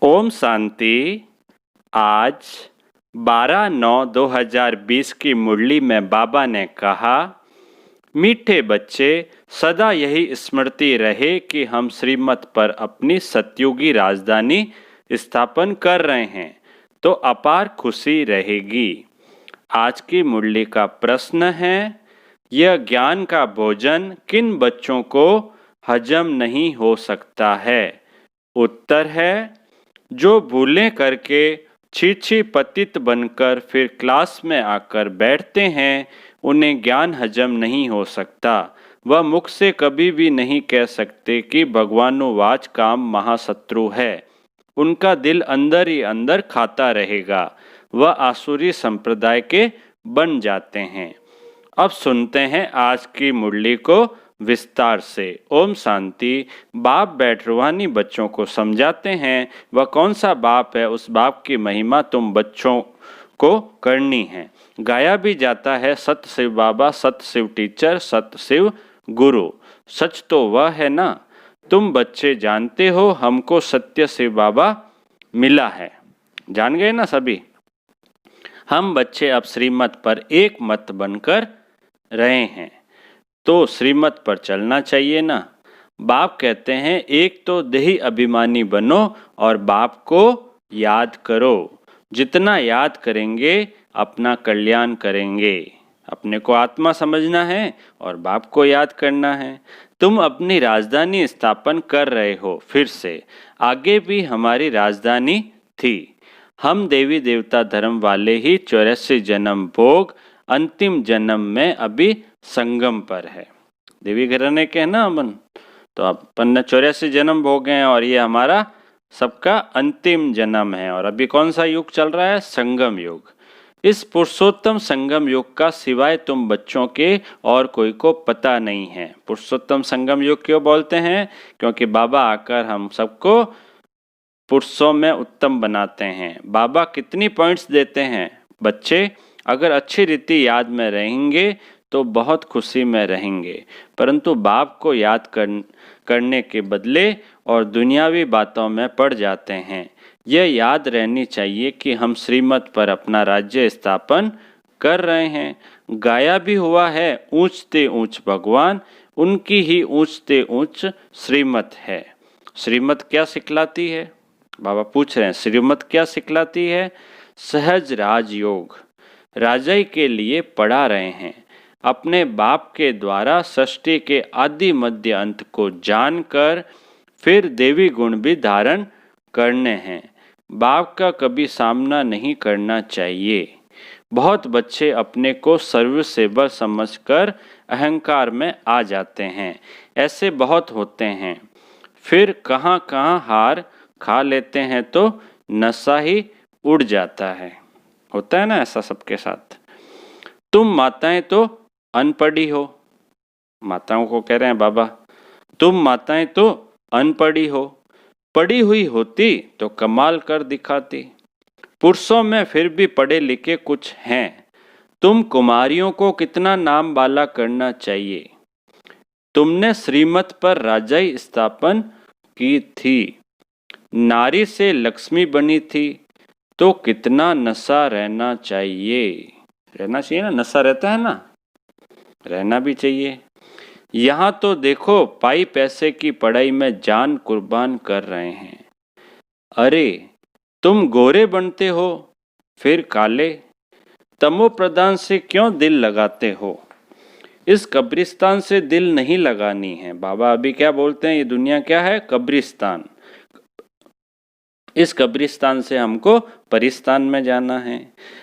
ओम शांति। आज 12/9/2020 की मुरली में बाबा ने कहा, मीठे बच्चे, सदा यही स्मृति रहे कि हम श्रीमत पर अपनी सतयुगी राजधानी स्थापन कर रहे हैं, तो अपार खुशी रहेगी। आज की मुरली का प्रश्न है, यह ज्ञान का भोजन किन बच्चों को हजम नहीं हो सकता है? उत्तर है, जो भूलें करके छी पतित बनकर फिर क्लास में आकर बैठते हैं, उन्हें ज्ञान हजम नहीं हो सकता। वह मुख से कभी भी नहीं कह सकते कि भगवानुवाच काम महाशत्रु है। उनका दिल अंदर ही अंदर खाता रहेगा। वह आसुरी संप्रदाय के बन जाते हैं। अब सुनते हैं आज की मुरली को विस्तार से। ओम शांति। बाप बैठ रूहानी बच्चों को समझाते हैं, वह कौन सा बाप है, उस बाप की महिमा तुम बच्चों को करनी है। गाया भी जाता है, सत शिव बाबा, सत शिव टीचर, सत शिव गुरु। सच तो वह है ना, तुम बच्चे जानते हो, हमको सत्य शिव बाबा मिला है। जान गए ना सभी? हम बच्चे अब श्रीमत पर एक मत बनकर रहे हैं, तो श्रीमत पर चलना चाहिए ना। बाप कहते हैं, एक तो देही अभिमानी बनो और बाप को याद करो। जितना याद करेंगे अपना कल्याण करेंगे। अपने को आत्मा समझना है और बाप को याद करना है। तुम अपनी राजधानी स्थापन कर रहे हो। फिर से आगे भी हमारी राजधानी थी। हम देवी देवता धर्म वाले ही 84 जन्म भोग, अंतिम जन्म में अभी संगम पर है। देवी घराने के ना अपन, तो अपन ने 84 जन्म भोगे हैं और ये हमारा सबका अंतिम जन्म है। और अभी कौन सा युग चल रहा है? संगम युग। इस पुरुषोत्तम संगम युग का सिवाय तुम बच्चों के और कोई को पता नहीं है। पुरुषोत्तम संगम युग क्यों बोलते हैं? क्योंकि बाबा आकर हम सबको पुरुषों में उत्तम बनाते हैं। बाबा कितनी पॉइंट्स देते हैं? बच्चे अगर अच्छी रीति याद में रहेंगे तो बहुत खुशी में रहेंगे, परंतु बाप को याद करने के बदले और दुनियावी बातों में पड़ जाते हैं। यह याद रहनी चाहिए कि हम श्रीमत पर अपना राज्य स्थापन कर रहे हैं। गाया भी हुआ है, ऊंचते ऊंच भगवान, उनकी ही ऊंचते ऊंच श्रीमत है। श्रीमत क्या सिखलाती है? बाबा पूछ रहे हैं, श्रीमत क्या सिखलाती है? सहज राजयोग राजाई के लिए पढ़ा रहे हैं। अपने बाप के द्वारा सृष्टि के आदि मध्य अंत को जानकर फिर देवी गुण भी धारण करने हैं। बाप का कभी सामना नहीं करना चाहिए। बहुत बच्चे अपने को सर्वसेवा समझकर अहंकार में आ जाते हैं। ऐसे बहुत होते हैं। फिर कहाँ कहाँ हार खा लेते हैं तो नशा ही उड़ जाता है। होता है ना ऐसा सबके साथ। तुम माताएं तो अनपढ़ी हो। माताओं को कह रहे हैं बाबा, तुम माताएं तो अनपढ़ी हो। पढ़ी हुई होती तो कमाल कर दिखाती। पुरुषों में फिर भी पढ़े लिखे कुछ हैं। तुम कुमारियों को कितना नाम बाला करना चाहिए। तुमने श्रीमत पर राजाई स्थापन की थी। नारी से लक्ष्मी बनी थी, तो कितना नशा रहना चाहिए। रहना चाहिए ना, नशा रहता है ना, रहना भी चाहिए। यहाँ तो देखो, पाई पैसे की पढ़ाई में जान कुर्बान कर रहे हैं। अरे तुम गोरे बनते हो फिर काले, तमो प्रधान से क्यों दिल लगाते हो? इस कब्रिस्तान से दिल नहीं लगानी है। बाबा अभी क्या बोलते हैं, ये दुनिया क्या है? कब्रिस्तान। इस कब्रिस्तान से हमको परिस्तान में जाना है।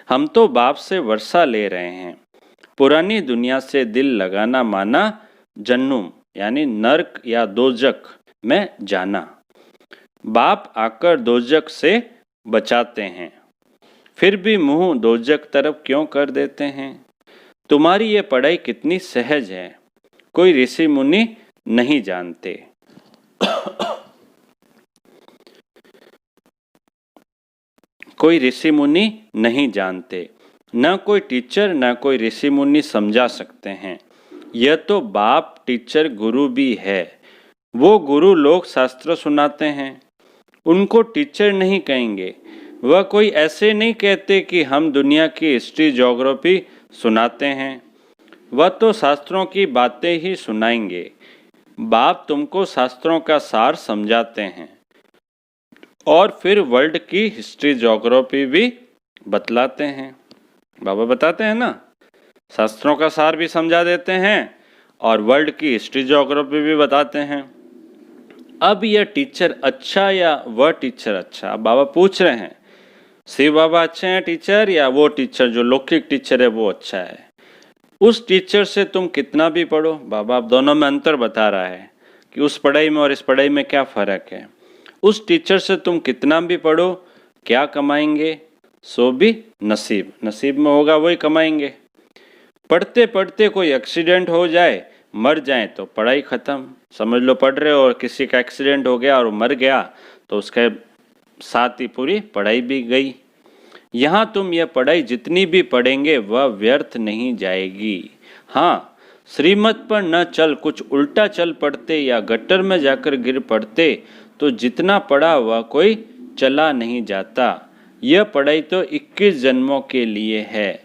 हम तो बाप से वर्षा ले रहे हैं। पुरानी दुनिया से दिल लगाना माना जन्नुम यानी नर्क या दोजक में जाना। बाप आकर दोजक से बचाते हैं, फिर भी मुंह दोजक तरफ क्यों कर देते हैं? तुम्हारी ये पढ़ाई कितनी सहज है, कोई ऋषि मुनि नहीं जानते। कोई ऋषि मुनि नहीं जानते, न कोई टीचर न कोई ऋषि मुनि समझा सकते हैं। यह तो बाप टीचर गुरु भी है। वो गुरु लोग शास्त्र सुनाते हैं, उनको टीचर नहीं कहेंगे। वह कोई ऐसे नहीं कहते कि हम दुनिया की हिस्ट्री ज्योग्राफी सुनाते हैं। वह तो शास्त्रों की बातें ही सुनाएंगे। बाप तुमको शास्त्रों का सार समझाते हैं और फिर वर्ल्ड की हिस्ट्री ज्योग्राफी भी बतलाते हैं। बाबा बताते हैं ना, शास्त्रों का सार भी समझा देते हैं और वर्ल्ड की हिस्ट्री ज्योग्राफी भी बताते हैं। अब यह टीचर अच्छा या वह टीचर अच्छा? बाबा पूछ रहे हैं, शिव बाबा अच्छे हैं टीचर या वो टीचर जो लौकिक टीचर है वो अच्छा है? उस टीचर से तुम कितना भी पढ़ो, बाबा आप दोनों में अंतर बता रहा है कि उस पढ़ाई में और इस पढ़ाई में क्या फ़र्क है। उस टीचर से तुम कितना भी पढ़ो, क्या कमाएंगे? सो भी नसीब, नसीब में होगा वही कमाएंगे। पढ़ते पढ़ते कोई एक्सीडेंट हो जाए, मर जाए तो पढ़ाई ख़त्म। समझ लो पढ़ रहे हो और किसी का एक्सीडेंट हो गया और मर गया तो उसके साथ ही पूरी पढ़ाई भी गई। यहाँ तुम यह पढ़ाई जितनी भी पढ़ेंगे वह व्यर्थ नहीं जाएगी। हाँ, श्रीमत पर न चल कुछ उल्टा चल पड़ते या गटर में जाकर गिर पड़ते तो जितना पढ़ा वह कोई चला नहीं जाता। यह पढ़ाई तो 21 जन्मों के लिए है,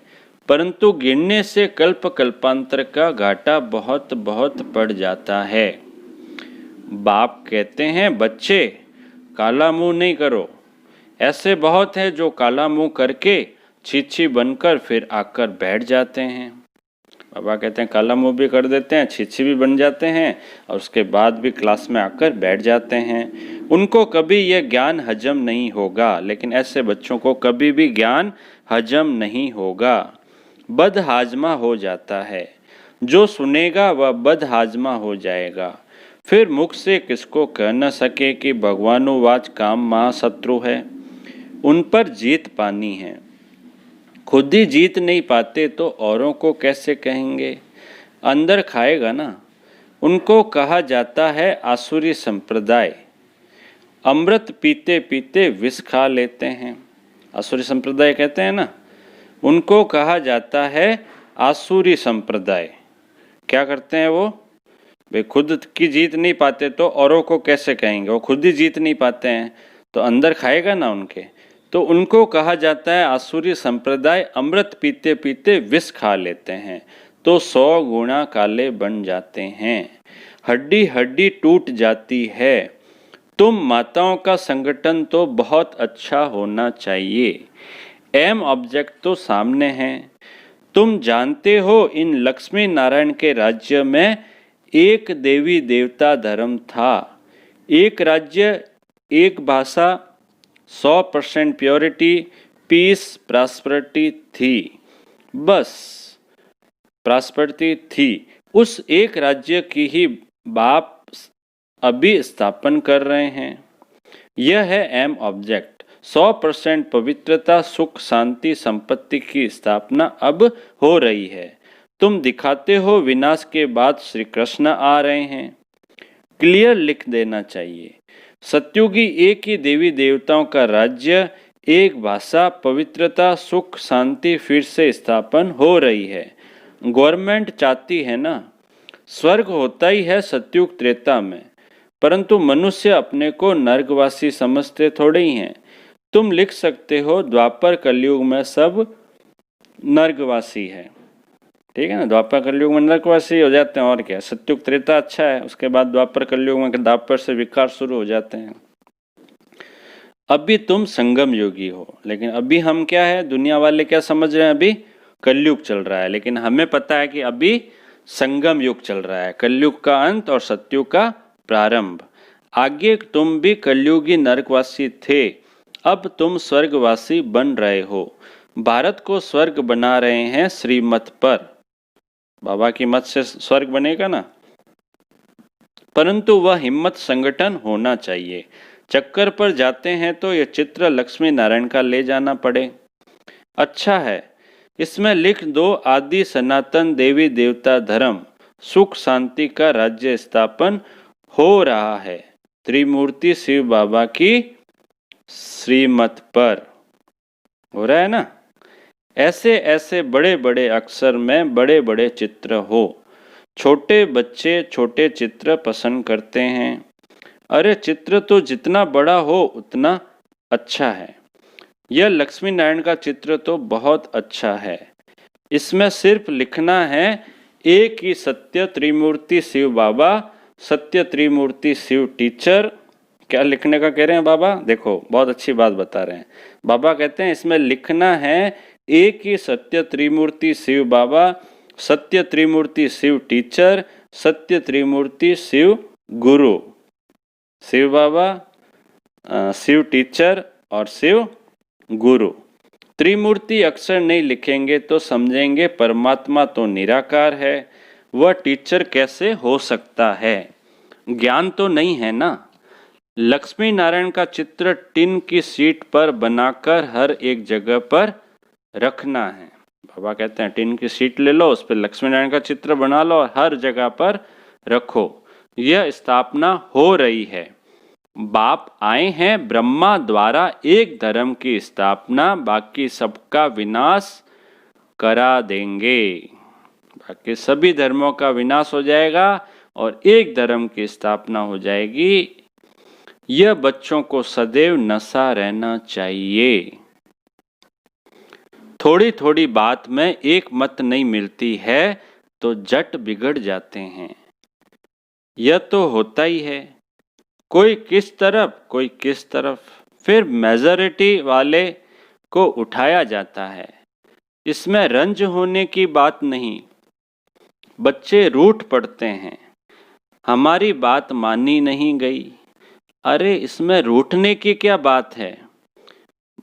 परंतु गिरने से कल्प कल्पांतर का घाटा बहुत बहुत पड़ जाता है। बाप कहते हैं, बच्चे काला मुंह नहीं करो। ऐसे बहुत हैं जो काला मुंह करके छीछी बनकर फिर आकर बैठ जाते हैं। बाबा कहते हैं काला मुंह भी कर देते हैं, छीछी भी बन जाते हैं और उसके बाद भी क्लास में आकर बैठ जाते हैं। उनको कभी यह ज्ञान हजम नहीं होगा। लेकिन ऐसे बच्चों को कभी भी ज्ञान हजम नहीं होगा, बदहाजमा हो जाता है। जो सुनेगा वह बदहाजमा हो जाएगा। फिर मुख से किसको कह न सके कि भगवानुवाच काम महाशत्रु है, उन पर जीत पानी है। खुद ही जीत नहीं पाते तो औरों को कैसे कहेंगे? अंदर खाएगा ना। उनको कहा जाता है आसुरी संप्रदाय। अमृत पीते पीते विष खा लेते हैं। आसुरी संप्रदाय कहते हैं ना, उनको कहा जाता है आसुरी संप्रदाय। क्या करते हैं वो? वे खुद की जीत नहीं पाते तो औरों को कैसे कहेंगे? वो खुद ही जीत नहीं पाते हैं तो अंदर खाएगा ना उनके। तो उनको कहा जाता है आसुरी संप्रदाय। अमृत पीते पीते विष खा लेते हैं तो 100 गुना काले बन जाते हैं। हड्डी हड्डी टूट जाती है। तुम माताओं का संगठन तो बहुत अच्छा होना चाहिए। एम ऑब्जेक्ट तो सामने है। तुम जानते हो इन लक्ष्मी नारायण के राज्य में एक देवी देवता धर्म था, एक राज्य, एक भाषा, 100% प्योरिटी, पीस, प्रॉस्पेरिटी थी। बस प्रॉस्पेरिटी थी। उस एक राज्य की ही बाप अभी स्थापन कर रहे हैं। यह है एम ऑब्जेक्ट। 100% पवित्रता, सुख, शांति, संपत्ति की स्थापना अब हो रही है। तुम दिखाते हो विनाश के बाद श्री कृष्ण आ रहे हैं। क्लियर लिख देना चाहिए। सत्युगी एक ही देवी देवताओं का राज्य, एक भाषा, पवित्रता, सुख, शांति फिर से स्थापन हो रही है। गवर्नमेंट चाहती है ना। स्वर्ग होता ही है सत्युग त्रेता में, परंतु मनुष्य अपने को नर्कवासी समझते थोड़े ही हैं। तुम लिख सकते हो द्वापर कलयुग में सब नर्कवासी है। ठीक है ना, द्वापर कलयुग में नरकवासी हो जाते हैं और क्या। सत्युग त्रेता अच्छा है, उसके बाद द्वापर कलयुग में द्वापर से विकार शुरू हो जाते हैं। अभी तुम संगम योगी हो, लेकिन अभी हम क्या है, दुनिया वाले क्या समझ रहे हैं, अभी कलयुग चल रहा है। लेकिन हमें पता है कि अभी संगम युग चल रहा है, कलयुग का अंत और सत्युग का प्रारंभ। आगे तुम भी कलयुगी नरकवासी थे, अब तुम स्वर्गवासी बन रहे हो। भारत को स्वर्ग बना रहे हैं श्रीमत पर। बाबा की मत से स्वर्ग बनेगा ना, परंतु वह हिम्मत संगठन होना चाहिए। चक्कर पर जाते हैं तो यह चित्र लक्ष्मी नारायण का ले जाना पड़े। अच्छा है, इसमें लिख दो आदि सनातन देवी देवता धर्म, सुख शांति का राज्य स्थापन हो रहा है त्रिमूर्ति शिव बाबा की श्रीमत पर। हो रहा है ना। ऐसे ऐसे बड़े बड़े अक्षर में बड़े बड़े चित्र हो। छोटे बच्चे छोटे चित्र पसंद करते हैं। अरे चित्र तो जितना बड़ा हो उतना अच्छा है। यह लक्ष्मी नारायण का चित्र तो बहुत अच्छा है। इसमें सिर्फ लिखना है एक ही सत्य त्रिमूर्ति शिव बाबा, सत्य त्रिमूर्ति शिव टीचर। क्या लिखने का कह रहे हैं बाबा? देखो बहुत अच्छी बात बता रहे हैं। बाबा कहते हैं इसमें लिखना है एक ही सत्य त्रिमूर्ति शिव बाबा, सत्य त्रिमूर्ति शिव टीचर, सत्य त्रिमूर्ति शिव गुरु। शिव बाबा, शिव टीचर और शिव गुरु। त्रिमूर्ति अक्षर नहीं लिखेंगे तो समझेंगे परमात्मा तो निराकार है, वह टीचर कैसे हो सकता है? ज्ञान तो नहीं है ना। लक्ष्मी नारायण का चित्र टिन की शीट पर बनाकर हर एक जगह पर रखना है। बाबा कहते हैं टिन की शीट ले लो, उस पर लक्ष्मी नारायण का चित्र बना लो और हर जगह पर रखो। यह स्थापना हो रही है। बाप आए हैं ब्रह्मा द्वारा एक धर्म की स्थापना, बाकी सबका विनाश करा देंगे। बाकी सभी धर्मों का विनाश हो जाएगा और एक धर्म की स्थापना हो जाएगी। यह बच्चों को सदैव नशा रहना चाहिए। थोड़ी थोड़ी बात में एक मत नहीं मिलती है तो जट बिगड़ जाते हैं। यह तो होता ही है, कोई किस तरफ कोई किस तरफ, फिर मेजॉरिटी वाले को उठाया जाता है। इसमें रंज होने की बात नहीं। बच्चे रूठ पड़ते हैं, हमारी बात मानी नहीं गई। अरे इसमें रूठने की क्या बात है?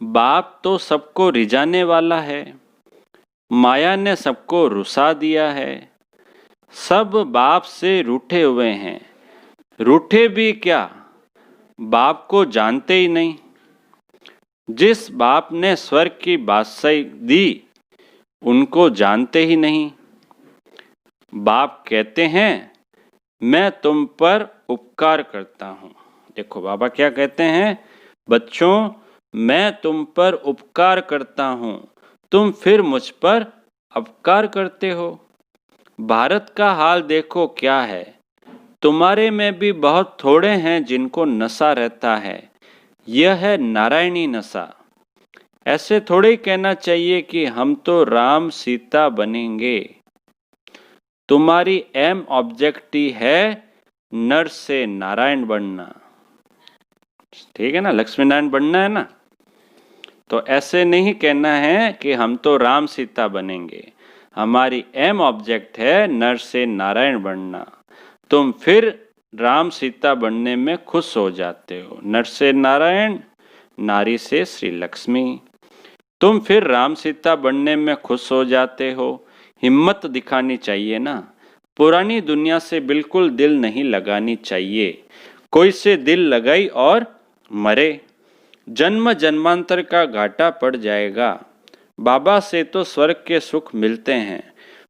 बाप तो सबको रिझाने वाला है। माया ने सबको रुसा दिया है। सब बाप से रूठे हुए हैं। रूठे भी क्या, बाप को जानते ही नहीं। जिस बाप ने स्वर्ग की बादशाही दी उनको जानते ही नहीं। बाप कहते हैं मैं तुम पर उपकार करता हूँ। देखो बाबा क्या कहते हैं, बच्चों मैं तुम पर उपकार करता हूँ, तुम फिर मुझ पर अपकार करते हो। भारत का हाल देखो क्या है। तुम्हारे में भी बहुत थोड़े हैं जिनको नशा रहता है। यह है नारायणी नशा। ऐसे थोड़े ही कहना चाहिए कि हम तो राम सीता बनेंगे। तुम्हारी एम ऑब्जेक्ट ही है नर से नारायण बनना। ठीक है ना, लक्ष्मी नारायण बनना है ना। तो ऐसे नहीं कहना है कि हम तो राम सीता बनेंगे। हमारी एम ऑब्जेक्ट है नर से नारायण बनना। तुम फिर राम सीता बनने में खुश हो जाते हो। नर से नारायण, नारी से श्री लक्ष्मी। तुम फिर राम सीता बनने में खुश हो जाते हो। हिम्मत दिखानी चाहिए ना। पुरानी दुनिया से बिल्कुल दिल नहीं लगानी चाहिए। कोई से दिल लगाई और मरे, जन्म जन्मांतर का घाटा पड़ जाएगा। बाबा से तो स्वर्ग के सुख मिलते हैं,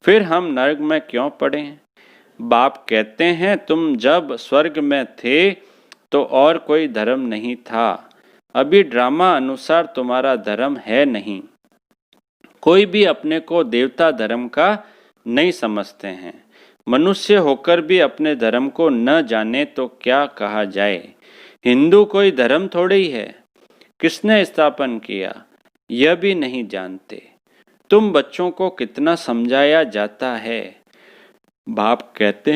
फिर हम नरक में क्यों पड़े? बाप कहते हैं तुम जब स्वर्ग में थे तो और कोई धर्म नहीं था। अभी ड्रामा अनुसार तुम्हारा धर्म है नहीं। कोई भी अपने को देवता धर्म का नहीं समझते हैं। मनुष्य होकर भी अपने धर्म को न जाने तो क्या कहा जाए। हिंदू कोई धर्म थोड़े ही है। किसने स्थापन किया यह भी नहीं जानते। तुम बच्चों को कितना समझाया जाता है। बाप कहते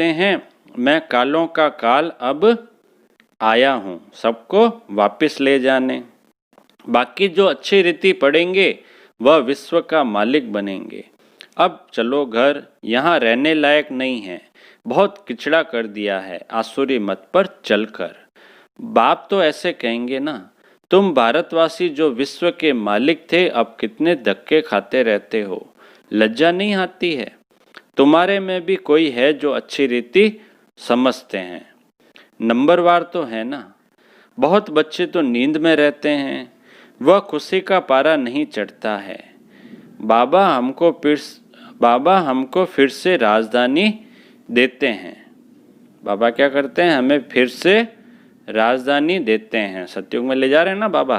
हैं मैं कालों का काल अब आया हूँ सबको वापस ले जाने। बाकी जो अच्छी रीति पढ़ेंगे वह विश्व का मालिक बनेंगे। अब चलो घर, यहाँ रहने लायक नहीं है, बहुत किचड़ा कर दिया है आसुरी मत पर चलकर। बाप तो ऐसे कहेंगे ना, तुम भारतवासी जो विश्व के मालिक थे अब कितने धक्के खाते रहते हो, लज्जा नहीं आती है? तुम्हारे में भी कोई है जो अच्छी रीति समझते हैं। नंबरवार तो है ना। बहुत बच्चे तो नींद में रहते हैं, वह खुशी का पारा नहीं चढ़ता है। बाबा हमको फिर से राजधानी देते हैं। बाबा क्या करते हैं, हमें फिर से राजधानी देते हैं। सतयुग में ले जा रहे हैं ना बाबा।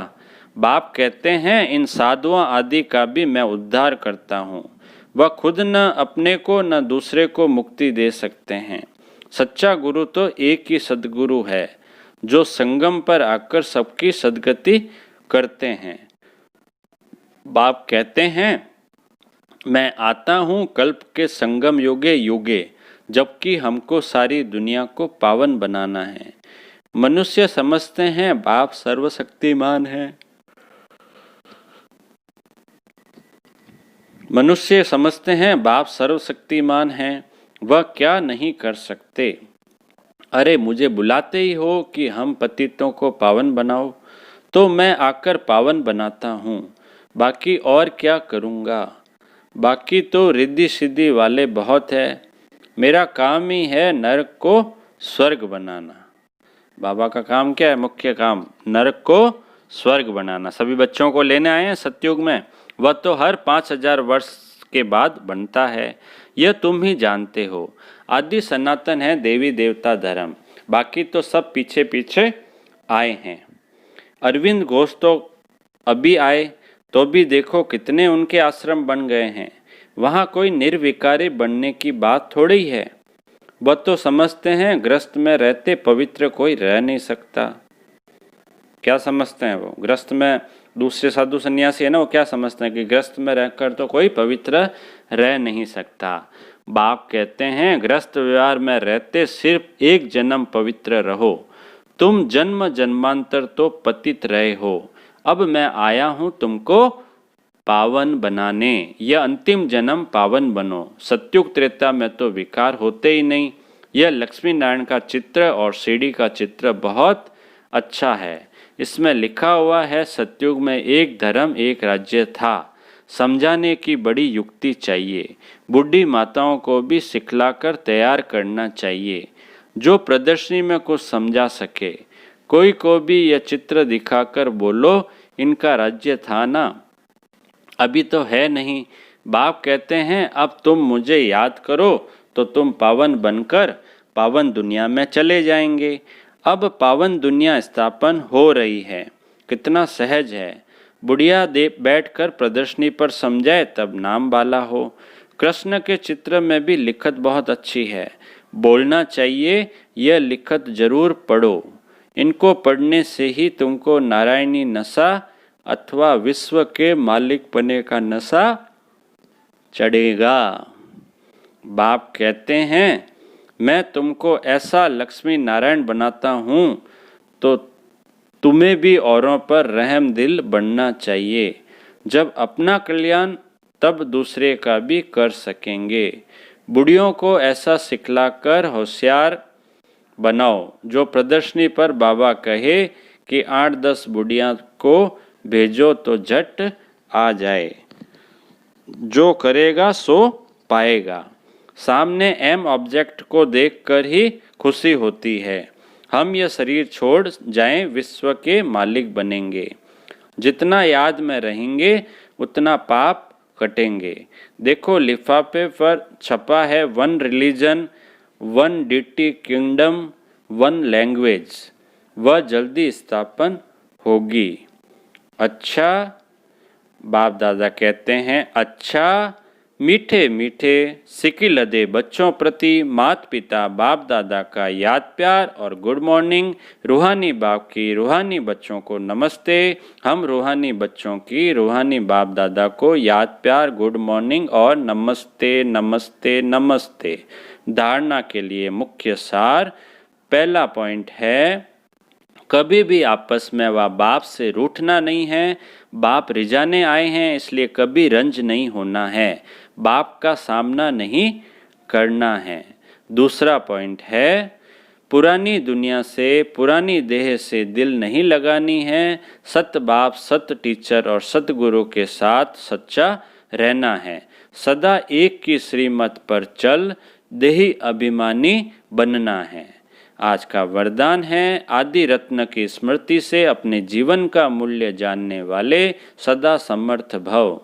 बाप कहते हैं इन साधुओं आदि का भी मैं उद्धार करता हूँ। वह खुद न अपने को न दूसरे को मुक्ति दे सकते हैं। सच्चा गुरु तो एक ही सद्गुरु है जो संगम पर आकर सबकी सद्गति करते हैं। बाप कहते हैं, मैं आता हूँ कल्प के संगम युगे युगे, जबकि हमको सारी दुनिया को पावन बनाना है। मनुष्य समझते हैं बाप सर्वशक्तिमान है। मनुष्य समझते हैं बाप सर्वशक्तिमान है, वह क्या नहीं कर सकते। अरे मुझे बुलाते ही हो कि हम पतितों को पावन बनाओ, तो मैं आकर पावन बनाता हूँ। बाकी और क्या करूँगा? बाकी तो रिद्धि सिद्धि वाले बहुत है। मेरा काम ही है नरक को स्वर्ग बनाना। बाबा का काम क्या है? मुख्य काम नरक को स्वर्ग बनाना। सभी बच्चों को लेने आए हैं सतयुग में। वह तो हर 5000 वर्ष के बाद बनता है, यह तुम ही जानते हो। आदि सनातन है देवी देवता धर्म, बाकी तो सब पीछे पीछे आए हैं। अरविंद घोष तो अभी आए, तो भी देखो कितने उनके आश्रम बन गए हैं। वहाँ कोई निर्विकारी बनने की बात थोड़ी है। वह तो समझते हैं ग्रस्त में रहते पवित्र कोई रह नहीं सकता। क्या समझते हैं वो? ग्रस्त में दूसरे साधु सन्यासी है ना, वो क्या समझते हैं कि ग्रस्त में रहकर तो कोई पवित्र रह नहीं सकता। बाप कहते हैं ग्रस्त व्यवहार में रहते सिर्फ एक जन्म पवित्र रहो। तुम जन्म जन्मांतर तो पतित रहे हो। अब मैं आया हूँ तुमको पावन बनाने। यह अंतिम जन्म पावन बनो। सत्युग त्रेता में तो विकार होते ही नहीं। यह लक्ष्मी नारायण का चित्र और सीढ़ी का चित्र बहुत अच्छा है। इसमें लिखा हुआ है सत्युग में एक धर्म एक राज्य था। समझाने की बड़ी युक्ति चाहिए। बूढ़ी माताओं को भी सिखलाकर तैयार करना चाहिए, जो प्रदर्शनी में कुछ समझा सके। कोई को भी यह चित्र दिखाकर बोलो इनका राज्य था ना, अभी तो है नहीं। बाप कहते हैं अब तुम मुझे याद करो तो तुम पावन बनकर पावन दुनिया में चले जाएंगे। अब पावन दुनिया स्थापन हो रही है। कितना सहज है। बुढ़िया देव बैठकर प्रदर्शनी पर समझाए तब नाम वाला हो। कृष्ण के चित्र में भी लिखत बहुत अच्छी है। बोलना चाहिए यह लिखत जरूर पढ़ो। इनको पढ़ने से ही तुमको नारायणी नशा अथवा विश्व के मालिक बने का नशा चढ़ेगा। बाप कहते हैं मैं तुमको ऐसा लक्ष्मी नारायण बनाता हूँ तो तुम्हें भी औरों पर रहम दिल बनना चाहिए। जब अपना कल्याण तब दूसरे का भी कर सकेंगे। बुढ़ियों को ऐसा सिखलाकर होशियार बनाओ, जो प्रदर्शनी पर बाबा कहे कि 8-10 बुढ़िया को भेजो तो झट आ जाए। जो करेगा सो पाएगा। सामने एम ऑब्जेक्ट को देखकर ही खुशी होती है। हम यह शरीर छोड़ जाएं, विश्व के मालिक बनेंगे। जितना याद में रहेंगे उतना पाप कटेंगे। देखो लिफाफे पर छपा है 1 रिलीजन 1 डिटी किंगडम 1 लैंग्वेज। वह जल्दी स्थापन होगी। अच्छा, बाप दादा कहते हैं अच्छा। मीठे मीठे सिकिलदे बच्चों प्रति माता पिता बाप दादा का याद प्यार और गुड मॉर्निंग। रूहानी बाप की रूहानी बच्चों को नमस्ते। हम रूहानी बच्चों की रूहानी बाप दादा को याद प्यार गुड मॉर्निंग और नमस्ते नमस्ते नमस्ते। धारणा के लिए मुख्य सार। पहला पॉइंट है कभी भी आपस में व बाप से रूठना नहीं है। बाप रिझाने आए हैं, इसलिए कभी रंज नहीं होना है। बाप का सामना नहीं करना है। दूसरा पॉइंट है पुरानी दुनिया से पुरानी देह से दिल नहीं लगानी है। सत बाप सत टीचर और सतगुरु के साथ सच्चा रहना है। सदा एक की श्रीमत पर चल देही अभिमानी बनना है। आज का वरदान है आदि रत्न की स्मृति से अपने जीवन का मूल्य जानने वाले सदा समर्थ भव।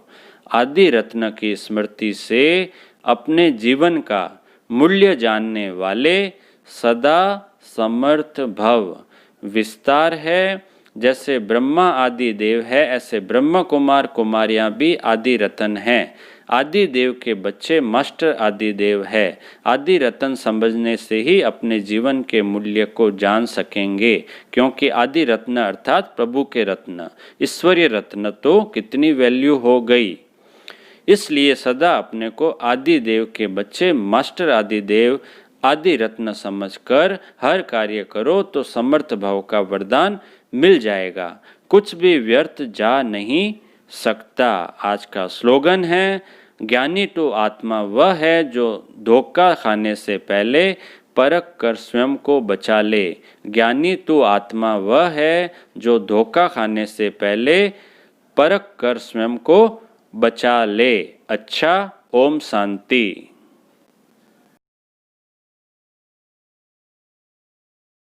आदि रत्न की स्मृति से अपने जीवन का मूल्य जानने वाले सदा समर्थ भव। विस्तार है जैसे ब्रह्मा आदि देव है, ऐसे ब्रह्म कुमार कुमारियां भी आदि रत्न हैं। आदि देव के बच्चे मास्टर आदि देव है। आदि रत्न समझने से ही अपने जीवन के मूल्य को जान सकेंगे, क्योंकि आदि रत्न अर्थात प्रभु के रत्न, ईश्वरीय रत्न तो कितनी वैल्यू हो गई। इसलिए सदा अपने को आदि देव के बच्चे मास्टर आदि देव आदि रत्न समझकर हर कार्य करो तो समर्थ भाव का वरदान मिल जाएगा, कुछ भी व्यर्थ जा नहीं सकता। आज का स्लोगन है, ज्ञानी तो आत्मा वह है जो धोखा खाने से पहले परख कर स्वयं को बचा ले। ज्ञानी तो आत्मा वह है जो धोखा खाने से पहले परख कर स्वयं को बचा ले। अच्छा, ओम शांति।